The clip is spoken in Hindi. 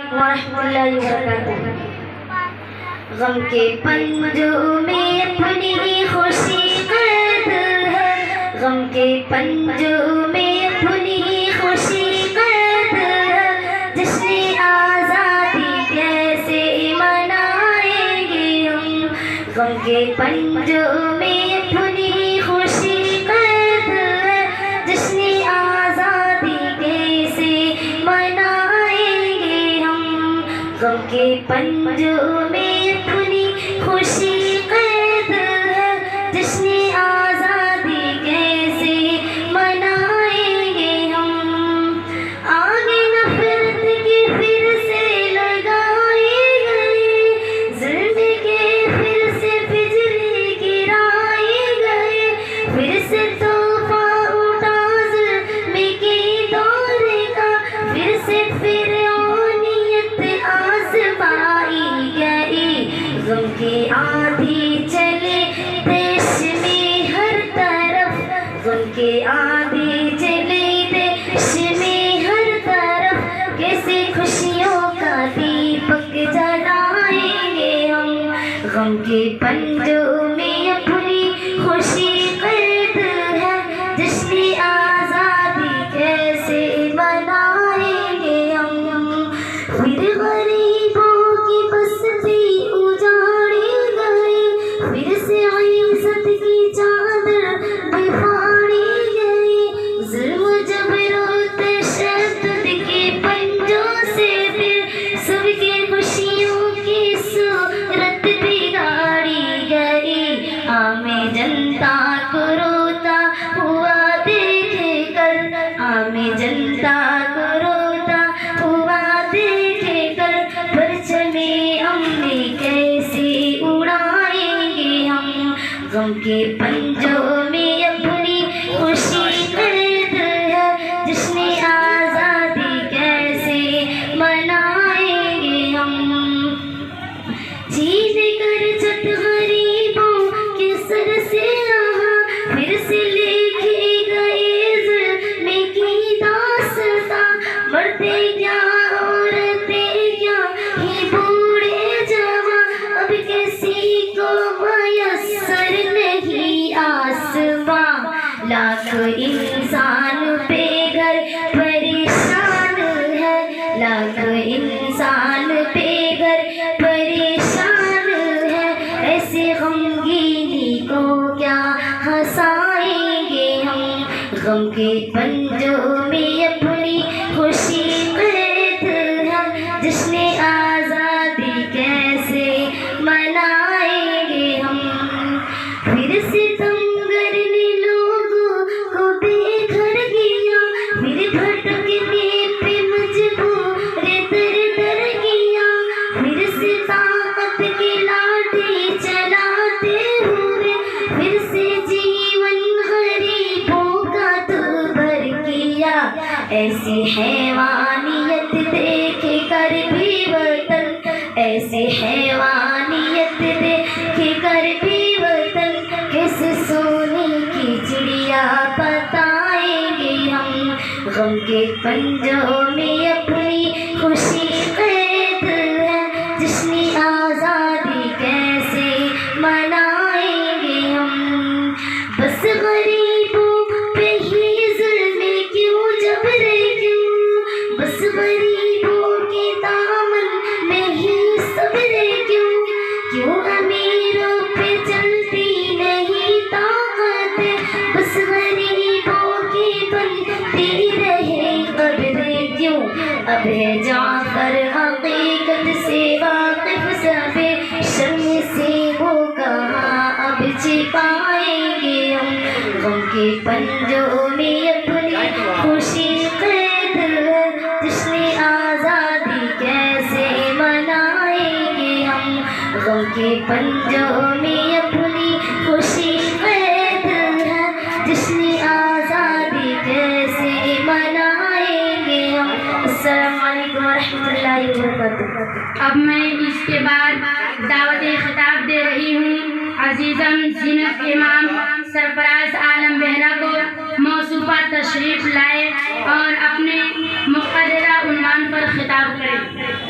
व रहमतुल्लाहि व बरकातुहू। गम के पंजों में अपनी खुशी कैद है, गम के पंजों में अपनी खुशी कैद है। जश्न आज़ादी कैसे मनाएंगे हम, गम के पंजों में अपनी खुशी कैद है। जश्न आज़ादी कैसे मनाएंगे हम, गम के पंजों में अपनी खुशी कैद है। जश्न आज़ादी कैसे मनाएंगे हम। आगे नफरत की फिर से लगाए गए, ज़ुल्म के फिर से बिजली गिराए गए। फिर से तूफा उठा ज़ुल्म के दौर का, फिर से फिरौनियत आज़माई गई। गम की आंधी चले देश में हर तरफ, गम की आंधी चले देश में हर तरफ। कैसे खुशियों का दीपक जलाएंगे हम, गम के पंजों में अपनी खुशी कैद है। जश्न आज़ादी कैसे मनाएंगे हम। फिर गरीबों की बस्ती उजाड़ी गई, फिर से इज़्ज़त की चादर बिफाड़ी गई। ज़ुल्म जबर और तशद्दुद के पंजों से फिर सबके खुशियों की सूरत बिगाड़ी गई। आमे जनता को रोता हुआ देख कर, आमे जनता को रोता हुआ देख कर। परचमे अमने कैसे उड़ाएंगे हम, गम के पंजों में अपनी खुशी कैद है। जश्न आज़ादी कैसे मनाएंगे हम। चीज़ कर जत गरीबों के सर से यहाँ, फिर से लिखी गई ज़ुल्म की दास्तां। मरते क्या औरतें क्या ही बूढ़े जवां, अब किसी को मयस्सर नहीं आसमां। लाख इंसान बेघर परेशान है, लाख इंसान बेघर परेशान है। ऐसे गमगीनी को क्या हंसाएंगे हम, गम के पंजों में अपनी खुशी कैद है। जश्न आज़ादी कैसे मनाएंगे हम। फिर से तमगरने लोगों को बेघर किया, फिर भटकने पे मजबूर दर किया। फिर से ताकत की लाठी चलाते हुए, फिर से जीवन गरीबों का तू भर किया। ऐसी हैवानियत देख कर भी वतन, ऐसी हैवानियत देख कर भी वतन। कैसे सोने की चिड़िया बताएंगे हम, गम के पंजों में अपनी खुशी कैद है। जश्न आज़ादी कैसे मनाएंगे हम। बस गरीबों पे ही ज़ुल्म क्यों, जबरे क्यों, बस गरीबों के दामन में ही सब्र क्यों। क्यों अमीरों पे चलती नहीं ताकत, बस गरीबों की बनती रहे कब्र क्यों। अब है जाफर हकीकत से वाकिफ, सबे शर्म से वो कहाँ अब छिपाएंगे हम। गम के पंजों में अपनी खुशी कैद है। जश्न आज़ादी कैसे मनाएंगे हम, गम के पंजों में अपनी खुशी कैद है। जश्न आज़ादी कैसे मनाएंगे हम। अस्सलामु अलैकुम व रहमतुल्लाहि व बरकातुहू। अब मैं इसके बाद दावत खिताब दे रही हूँ अजीज़म ज़ीनत इमाम सरफराज आलम बेहरा को मौसूफा तशरीफ लाए और अपने मुक़र्ररा उन्वान पर खिताब करें।